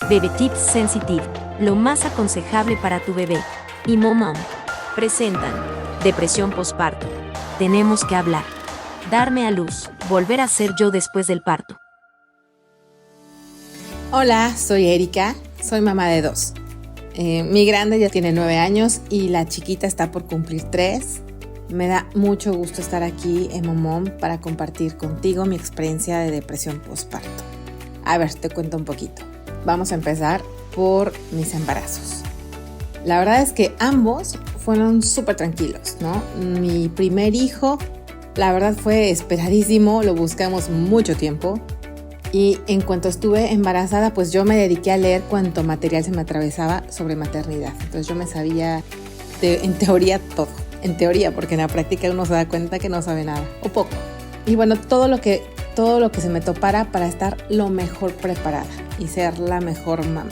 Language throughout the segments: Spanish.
Bebé Tips Sensitive, lo más aconsejable para tu bebé. Y Momom presentan depresión posparto. Tenemos que hablar. Darme a luz, volver a ser yo después del parto. Hola, soy Erika, soy mamá de 2. Mi grande ya tiene 9 años y la chiquita está por cumplir 3. Me da mucho gusto estar aquí en Momom para compartir contigo mi experiencia de depresión postparto. A ver, te cuento un poquito. Vamos a empezar por mis embarazos. La verdad es que ambos fueron súper tranquilos, ¿no? Mi primer hijo, la verdad fue esperadísimo, lo buscamos mucho tiempo. Y en cuanto estuve embarazada, pues yo me dediqué a leer cuanto material se me atravesaba sobre maternidad. Entonces yo me sabía, en teoría, todo. En teoría, porque en la práctica uno se da cuenta que no sabe nada, o poco. Y bueno, todo lo que se me topara para estar lo mejor preparada y ser la mejor mamá.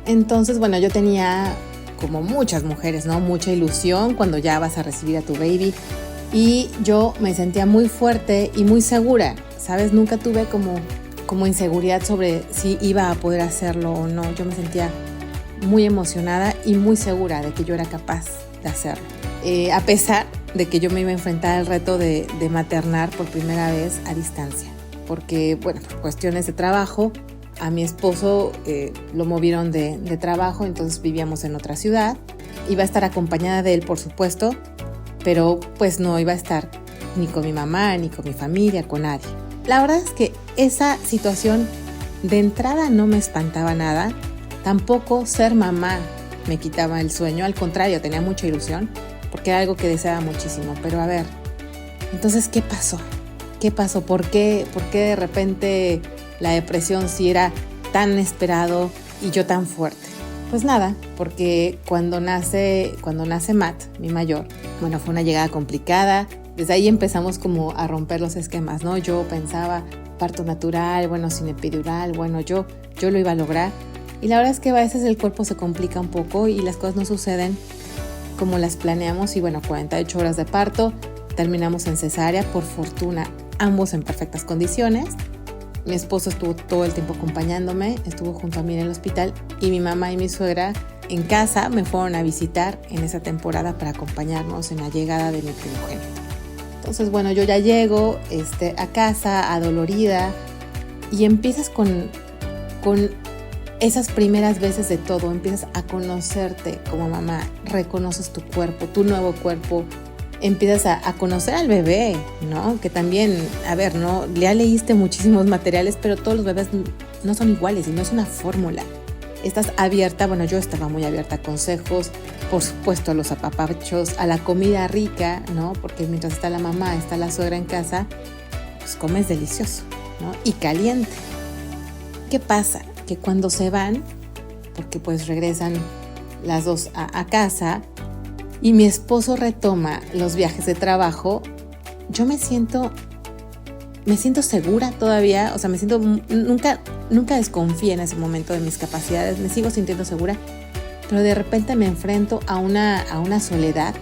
Entonces, bueno, yo tenía, como muchas mujeres, ¿no? Mucha ilusión cuando ya vas a recibir a tu baby. Y yo me sentía muy fuerte y muy segura, ¿sabes? Nunca tuve como inseguridad sobre si iba a poder hacerlo o no. Yo me sentía muy emocionada y muy segura de que yo era capaz de hacerlo. A pesar de que yo me iba a enfrentar al reto de maternar por primera vez a distancia. Porque, bueno, por cuestiones de trabajo, a mi esposo lo movieron de trabajo, entonces vivíamos en otra ciudad. Iba a estar acompañada de él, por supuesto, pero pues no iba a estar ni con mi mamá, ni con mi familia, con nadie. La verdad es que esa situación de entrada no me espantaba nada. Tampoco ser mamá me quitaba el sueño, al contrario, tenía mucha ilusión, porque era algo que deseaba muchísimo. Pero a ver, entonces, ¿qué pasó? ¿Qué pasó? ¿Por qué de repente la depresión sí era tan esperado y yo tan fuerte? Pues nada, porque cuando nace Matt, mi mayor, bueno, fue una llegada complicada. Desde ahí empezamos como a romper los esquemas, ¿no? Yo pensaba parto natural, bueno, sin epidural, bueno, yo lo iba a lograr. Y la verdad es que a veces el cuerpo se complica un poco y las cosas no suceden como las planeamos. Y bueno, 48 horas de parto, terminamos en cesárea, por fortuna, ambos en perfectas condiciones. Mi esposo estuvo todo el tiempo acompañándome, estuvo junto a mí en el hospital y mi mamá y mi suegra en casa me fueron a visitar en esa temporada para acompañarnos en la llegada de mi primogénito. Entonces, bueno, yo ya llego a casa adolorida y empiezas con esas primeras veces de todo, empiezas a conocerte como mamá, reconoces tu cuerpo, tu nuevo cuerpo, empiezas a conocer al bebé, ¿no? Que también, a ver, ¿no? Ya leíste muchísimos materiales, pero todos los bebés no son iguales y no es una fórmula. Estás abierta, bueno, yo estaba muy abierta a consejos, por supuesto a los apapachos, a la comida rica, ¿no? Porque mientras está la mamá, está la suegra en casa, pues comes delicioso, ¿no? Y caliente. ¿Qué pasa? Que cuando se van, porque pues regresan las dos a casa, y mi esposo retoma los viajes de trabajo, yo me siento segura todavía, o sea, nunca desconfié en ese momento de mis capacidades, me sigo sintiendo segura, pero de repente me enfrento a una soledad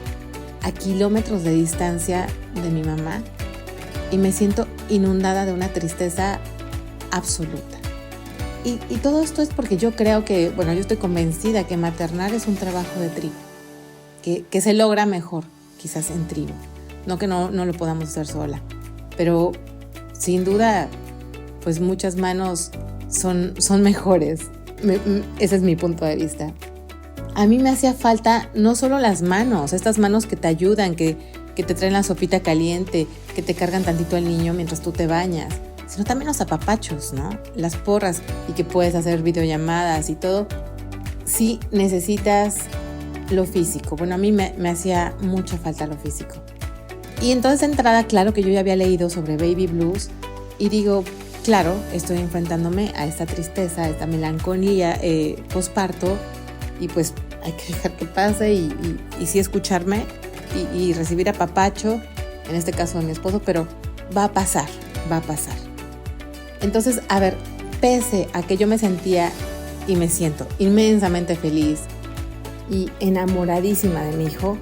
a kilómetros de distancia de mi mamá y me siento inundada de una tristeza absoluta. Y todo esto es porque yo creo que, bueno, yo estoy convencida que maternar es un trabajo de tribu. Que se logra mejor, quizás en tribu. No que no lo podamos hacer sola. Pero sin duda, pues muchas manos son mejores. Ese es mi punto de vista. A mí me hacía falta no solo las manos, estas manos que te ayudan, que te traen la sopita caliente, que te cargan tantito al niño mientras tú te bañas, sino también los apapachos, ¿no? Las porras y que puedes hacer videollamadas y todo. Sí necesitas lo físico. Bueno, a mí me hacía mucha falta lo físico. Y entonces de entrada, claro que yo ya había leído sobre baby blues y digo, claro, estoy enfrentándome a esta tristeza, a esta melancolía posparto y pues hay que dejar que pase y sí escucharme y recibir apapacho, en este caso de mi esposo, pero va a pasar. Entonces, a ver, pese a que yo me sentía y me siento inmensamente feliz y enamoradísima de mi hijo,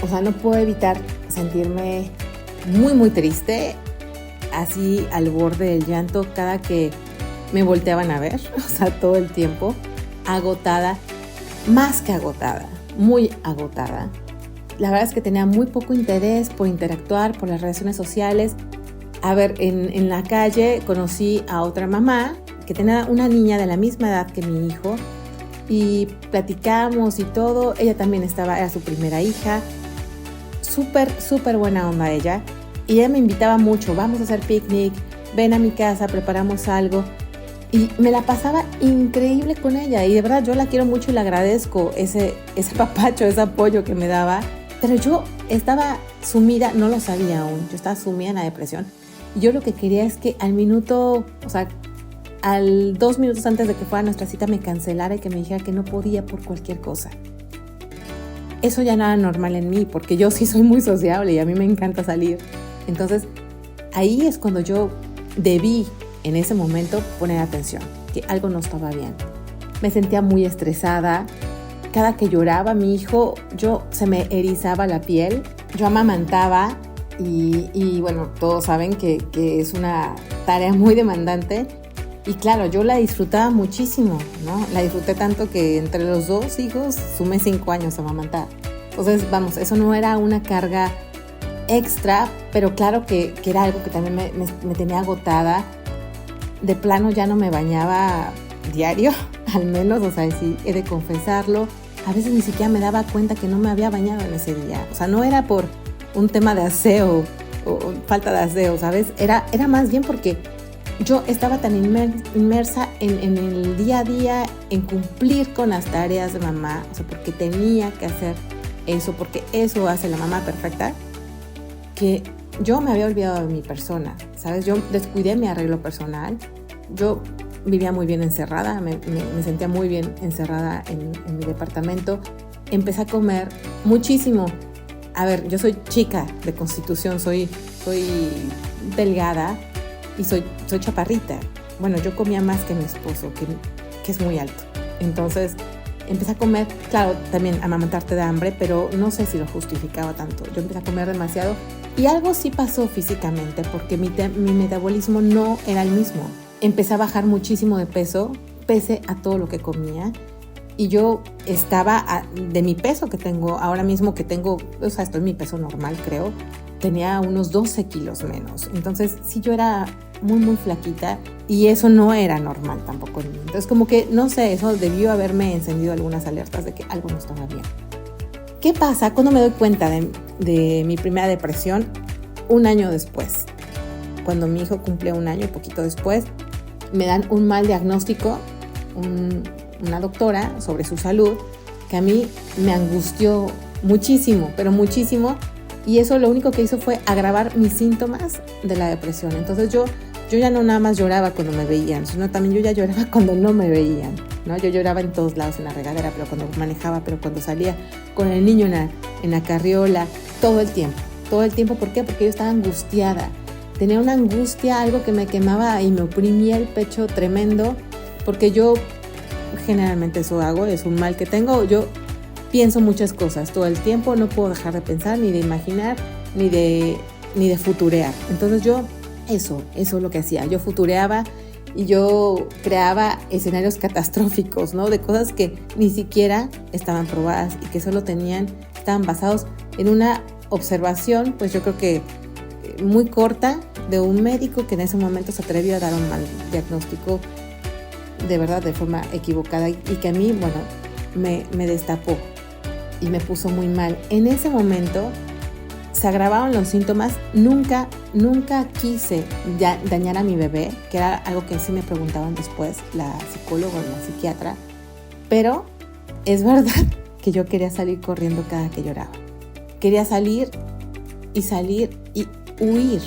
o sea, no puedo evitar sentirme muy, muy triste, así al borde del llanto cada que me volteaban a ver, o sea, todo el tiempo, agotada, más que agotada, muy agotada. La verdad es que tenía muy poco interés por interactuar, por las relaciones sociales. A ver, en la calle conocí a otra mamá que tenía una niña de la misma edad que mi hijo y platicamos y todo. Ella también era su primera hija. Súper buena onda ella. Y ella me invitaba mucho, vamos a hacer picnic, ven a mi casa, preparamos algo. Y me la pasaba increíble con ella. Y de verdad yo la quiero mucho y le agradezco ese papacho, ese apoyo que me daba. Pero yo estaba sumida, no lo sabía aún, yo estaba sumida en la depresión. Y yo lo que quería es que al 2 minutos antes de que fuera nuestra cita me cancelara y que me dijera que no podía por cualquier cosa. Eso ya no era normal en mí, porque yo sí soy muy sociable y a mí me encanta salir. Entonces, ahí es cuando yo debí, en ese momento, poner atención, que algo no estaba bien. Me sentía muy estresada. Cada que lloraba mi hijo, se me erizaba la piel. Yo amamantaba y bueno, todos saben que es una tarea muy demandante. Y claro, yo la disfrutaba muchísimo, ¿no? La disfruté tanto que entre los 2 hijos sumé 5 años a amamantar. Entonces, vamos, eso no era una carga extra, pero claro que era algo que también me tenía agotada. De plano ya no me bañaba diario, al menos, o sea, sí, he de confesarlo. A veces ni siquiera me daba cuenta que no me había bañado en ese día. O sea, no era por un tema de aseo o falta de aseo, ¿sabes? Era más bien porque yo estaba tan inmersa en el día a día, en cumplir con las tareas de mamá, o sea, porque tenía que hacer eso, porque eso hace la mamá perfecta, que yo me había olvidado de mi persona, ¿sabes? Yo descuidé mi arreglo personal, yo vivía muy bien encerrada, me sentía muy bien encerrada en mi departamento, empecé a comer muchísimo. A ver, yo soy chica de constitución, soy delgada y soy chaparrita. Bueno, yo comía más que mi esposo, que es muy alto. Entonces, empecé a comer, claro, también amamantarte de hambre, pero no sé si lo justificaba tanto. Yo empecé a comer demasiado y algo sí pasó físicamente porque mi metabolismo no era el mismo. Empecé a bajar muchísimo de peso, pese a todo lo que comía. Y yo estaba de mi peso que tengo ahora mismo, o sea, estoy en mi peso normal, creo, tenía unos 12 kilos menos. Entonces, sí, yo era muy flaquita y eso no era normal tampoco en mí. Entonces, como que, no sé, eso debió haberme encendido algunas alertas de que algo no estaba bien. ¿Qué pasa cuando me doy cuenta de mi primera depresión? 1 año después. Cuando mi hijo cumple 1 año, poquito después, me dan un mal diagnóstico, una doctora sobre su salud, que a mí me angustió muchísimo, pero muchísimo, y eso lo único que hizo fue agravar mis síntomas de la depresión. Entonces yo ya no nada más lloraba cuando me veían, sino también yo ya lloraba cuando no me veían, ¿no? Yo lloraba en todos lados, en la regadera, pero cuando manejaba, pero cuando salía con el niño en la carriola, todo el tiempo. ¿Por qué? Porque yo estaba angustiada, tenía una angustia, algo que me quemaba y me oprimía el pecho tremendo, porque yo generalmente eso hago, es un mal que tengo. Yo pienso muchas cosas todo el tiempo, no puedo dejar de pensar, ni de imaginar, ni de futurear. Entonces eso es lo que hacía. Yo futureaba y yo creaba escenarios catastróficos, ¿no? De cosas que ni siquiera estaban probadas y que estaban basados en una observación, pues yo creo que muy corta, de un médico que en ese momento se atrevió a dar un mal diagnóstico, de verdad, de forma equivocada, y que a mí, bueno, me destapó y me puso muy mal. En ese momento se agravaron los síntomas. Nunca quise dañar a mi bebé, que era algo que sí me preguntaban después la psicóloga o la psiquiatra, pero es verdad que yo quería salir corriendo cada que lloraba. Quería salir y huir,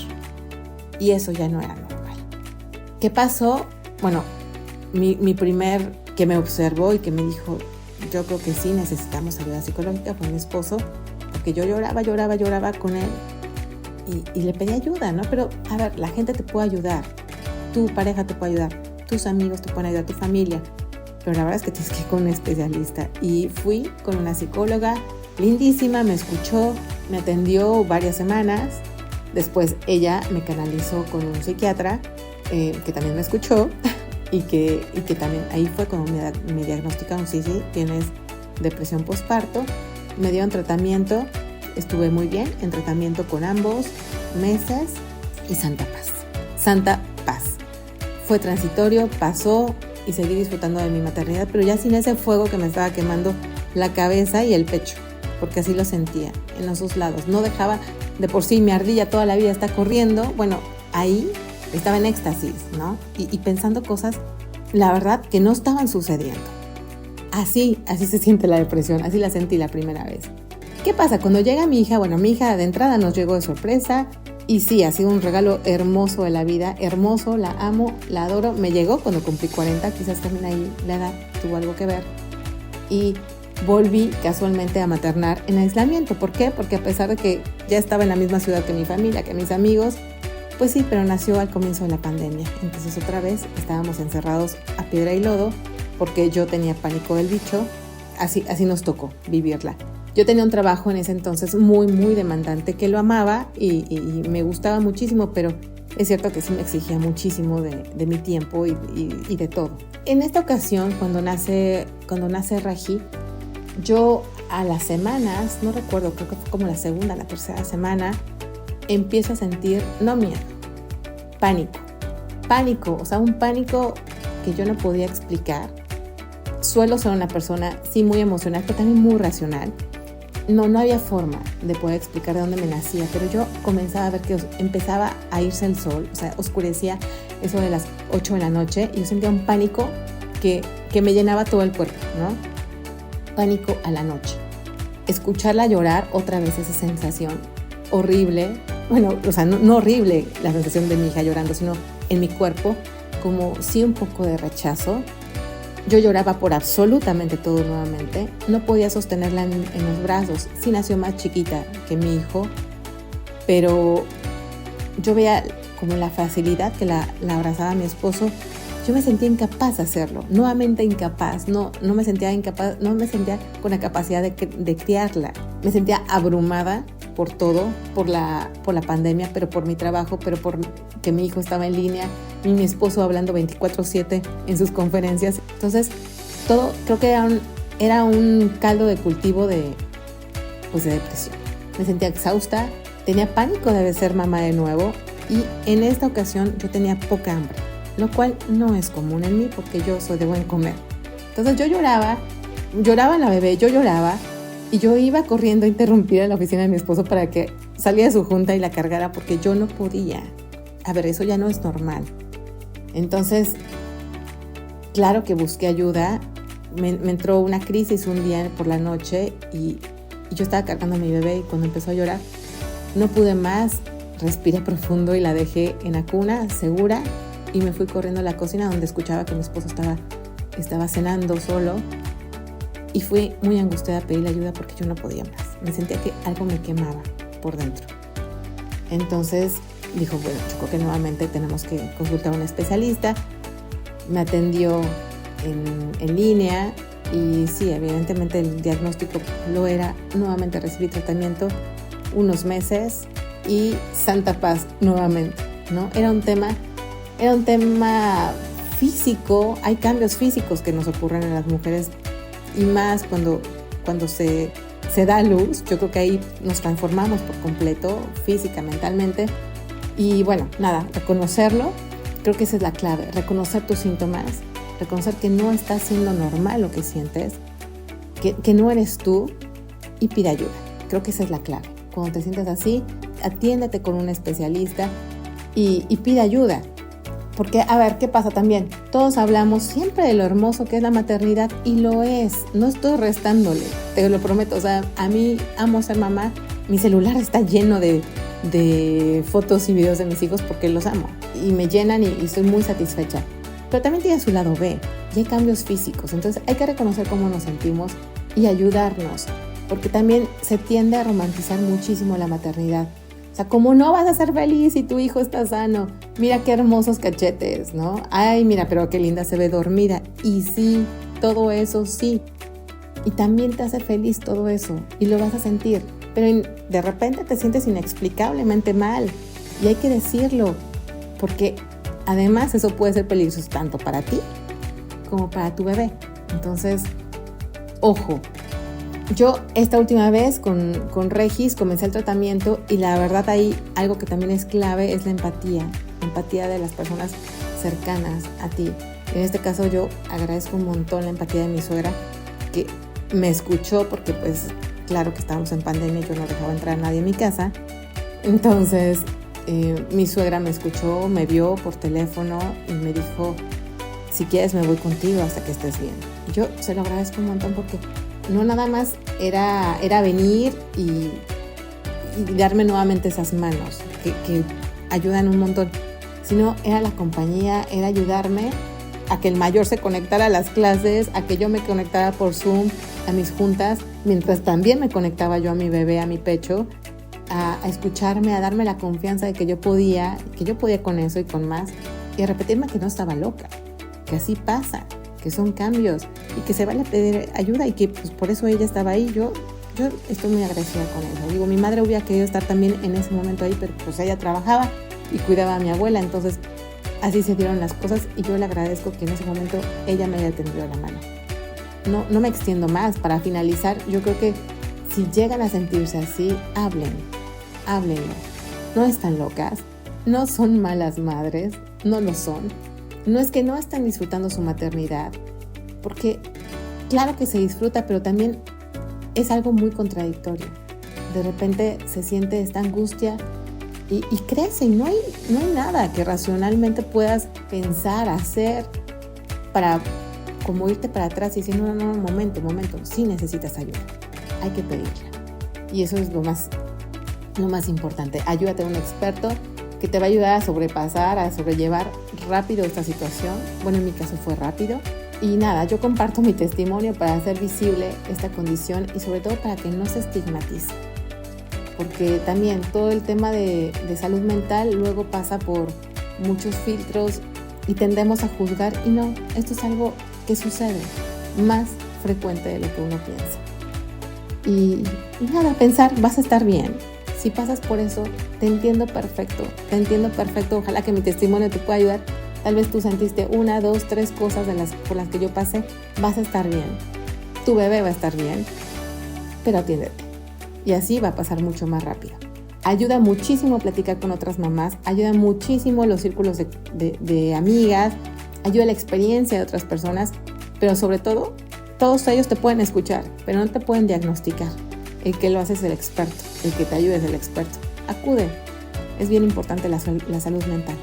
y eso ya no era normal. ¿Qué pasó? Bueno, mi primer que me observó y que me dijo, yo creo que sí necesitamos ayuda psicológica, fue mi esposo, porque yo lloraba con él y le pedí ayuda, ¿no? Pero, a ver, la gente te puede ayudar, tu pareja te puede ayudar, tus amigos te pueden ayudar, tu familia, pero la verdad es que tienes que ir con un especialista. Y fui con una psicóloga lindísima, me escuchó, me atendió varias semanas. Después ella me canalizó con un psiquiatra que también me escuchó que también ahí fue cuando me diagnosticaron, sí, tienes depresión postparto. Me dieron tratamiento, estuve muy bien en tratamiento con ambos meses y santa paz. Fue transitorio, pasó y seguí disfrutando de mi maternidad, pero ya sin ese fuego que me estaba quemando la cabeza y el pecho, porque así lo sentía en los dos lados. No dejaba, de por sí mi ardilla toda la vida está corriendo, bueno, ahí estaba en éxtasis, ¿no? Y pensando cosas, la verdad, que no estaban sucediendo. Así se siente la depresión, así la sentí la primera vez. ¿Qué pasa? Cuando llega mi hija, bueno, mi hija de entrada nos llegó de sorpresa y sí, ha sido un regalo hermoso de la vida, hermoso, la amo, la adoro. Me llegó cuando cumplí 40, quizás también ahí la edad tuvo algo que ver. Y volví casualmente a maternar en aislamiento. ¿Por qué? Porque a pesar de que ya estaba en la misma ciudad que mi familia, que mis amigos, pues sí, pero nació al comienzo de la pandemia. Entonces otra vez estábamos encerrados a piedra y lodo porque yo tenía pánico del bicho. Así nos tocó vivirla. Yo tenía un trabajo en ese entonces muy, muy demandante que lo amaba y me gustaba muchísimo, pero es cierto que sí me exigía muchísimo de mi tiempo y de todo. En esta ocasión, cuando nace Raji, yo a las semanas, no recuerdo, creo que fue como la segunda, la tercera semana, empiezo a sentir, no miedo, pánico, o sea, un pánico que yo no podía explicar. Suelo ser una persona, sí, muy emocional, pero también muy racional. No había forma de poder explicar de dónde me nacía, pero yo comenzaba a ver que empezaba a irse el sol, o sea, oscurecía eso de las 8 de la noche y yo sentía un pánico que me llenaba todo el cuerpo, ¿no? Pánico a la noche. Escucharla llorar, otra vez esa sensación horrible, bueno, o sea, no horrible la sensación de mi hija llorando, sino en mi cuerpo, como sí un poco de rechazo. Yo lloraba por absolutamente todo nuevamente. No podía sostenerla en los brazos. Sí nació más chiquita que mi hijo, pero yo veía como la facilidad que la abrazaba mi esposo. Yo me sentía incapaz de hacerlo, nuevamente incapaz. No me sentía incapaz, no me sentía con la capacidad de criarla. Me sentía abrumada por todo, por la pandemia, pero por mi trabajo, pero por que mi hijo estaba en línea y mi esposo hablando 24/7 en sus conferencias. Entonces, todo creo que era un caldo de cultivo de depresión. Me sentía exhausta, tenía pánico de ser mamá de nuevo y en esta ocasión yo tenía poca hambre, lo cual no es común en mí porque yo soy de buen comer. Entonces yo lloraba la bebé, yo lloraba y yo iba corriendo a interrumpir a la oficina de mi esposo para que saliera de su junta y la cargara porque yo no podía. A ver, eso ya no es normal. Entonces, claro que busqué ayuda. Me entró una crisis un día por la noche y yo estaba cargando a mi bebé y cuando empezó a llorar, no pude más. Respiré profundo y la dejé en la cuna, segura, y me fui corriendo a la cocina donde escuchaba que mi esposo estaba cenando solo. Y fui muy angustiada a pedirle ayuda porque yo no podía más. Me sentía que algo me quemaba por dentro. Entonces dijo, bueno, yo creo que nuevamente tenemos que consultar a un especialista. Me atendió en línea y sí, evidentemente el diagnóstico lo era. Nuevamente recibí tratamiento unos meses y santa paz nuevamente, ¿no? Era un tema físico. Hay cambios físicos que nos ocurren en las mujeres y más cuando se da a luz. Yo creo que ahí nos transformamos por completo, física, mentalmente. Y bueno, nada, reconocerlo, creo que esa es la clave, reconocer tus síntomas, reconocer que no está siendo normal lo que sientes, que no eres tú y pide ayuda. Creo que esa es la clave. Cuando te sientas así, atiéndete con un especialista y pide ayuda. Porque, a ver, ¿qué pasa también? Todos hablamos siempre de lo hermoso que es la maternidad y lo es. No estoy restándole, te lo prometo. O sea, a mí amo ser mamá. Mi celular está lleno de fotos y videos de mis hijos porque los amo. Y me llenan y estoy muy satisfecha. Pero también tiene su lado B y hay cambios físicos. Entonces hay que reconocer cómo nos sentimos y ayudarnos. Porque también se tiende a romantizar muchísimo la maternidad. O sea, ¿cómo no vas a ser feliz si tu hijo está sano? Mira qué hermosos cachetes, ¿no? Ay, mira, pero qué linda se ve dormida. Y sí, todo eso sí. Y también te hace feliz todo eso. Y lo vas a sentir. Pero de repente te sientes inexplicablemente mal. Y hay que decirlo. Porque además eso puede ser peligroso tanto para ti como para tu bebé. Entonces, ojo. Yo esta última vez con Regis comencé el tratamiento y la verdad ahí algo que también es clave es la empatía de las personas cercanas a ti. En este caso yo agradezco un montón la empatía de mi suegra que me escuchó porque pues claro que estábamos en pandemia y yo no dejaba entrar a nadie en mi casa. Entonces mi suegra me escuchó, me vio por teléfono y me dijo, si quieres me voy contigo hasta que estés bien. Y yo se lo agradezco un montón porque no nada más era venir y darme nuevamente esas manos que ayudan un montón, sino era la compañía, era ayudarme a que el mayor se conectara a las clases, a que yo me conectara por Zoom a mis juntas, mientras también me conectaba yo a mi bebé, a mi pecho, a escucharme, a darme la confianza de que yo podía con eso y con más, y a repetirme que no estaba loca, que así pasa, que son cambios y que se vale pedir ayuda y que pues por eso ella estaba ahí. Yo estoy muy agradecida con eso. Digo, mi madre hubiera querido estar también en ese momento ahí, pero pues ella trabajaba y cuidaba a mi abuela, entonces así se dieron las cosas y yo le agradezco que en ese momento ella me haya tendido la mano. No me extiendo más. Para finalizar, yo creo que si llegan a sentirse así, háblenlo. No están locas, no son malas madres, no lo son. No es que no estén disfrutando su maternidad, porque claro que se disfruta, pero también es algo muy contradictorio. De repente se siente esta angustia y crece y no hay nada que racionalmente puedas pensar, hacer para como irte para atrás y decir, no, momento, sí necesitas ayuda, hay que pedirla. Y eso es lo más importante. Ayúdate a un experto que te va a ayudar a sobrepasar, a sobrellevar rápido esta situación. Bueno, en mi caso fue rápido. Y nada, yo comparto mi testimonio para hacer visible esta condición y sobre todo para que no se estigmatice. Porque también todo el tema de salud mental luego pasa por muchos filtros y tendemos a juzgar y no, esto es algo que sucede más frecuente de lo que uno piensa. Y nada, pensar, vas a estar bien. Si pasas por eso, te entiendo perfecto. Ojalá que mi testimonio te pueda ayudar. Tal vez tú sentiste 1, 2, 3 cosas por las que yo pasé. Vas a estar bien. Tu bebé va a estar bien. Pero atiéndete. Y así va a pasar mucho más rápido. Ayuda muchísimo platicar con otras mamás. Ayuda muchísimo los círculos de amigas. Ayuda la experiencia de otras personas. Pero sobre todo, todos ellos te pueden escuchar, pero no te pueden diagnosticar. El que lo hace es el experto, el que te ayude es el experto. Acude, es bien importante la salud mental.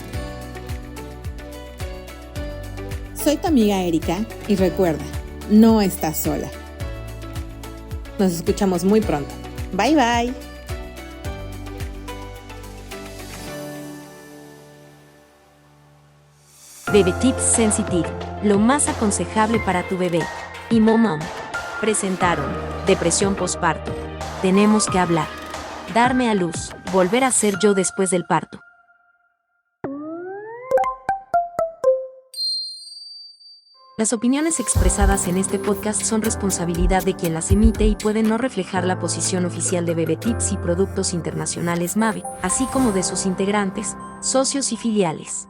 Soy tu amiga Erika y recuerda, no estás sola. Nos escuchamos muy pronto. Bye bye. Bebé Tips Sensitive, lo más aconsejable para tu bebé. Y Momom presentaron Depresión Postparto. Tenemos que hablar. Darme a luz, volver a ser yo después del parto. Las opiniones expresadas en este podcast son responsabilidad de quien las emite y pueden no reflejar la posición oficial de Bebé Tips y Productos Internacionales MAVE, así como de sus integrantes, socios y filiales.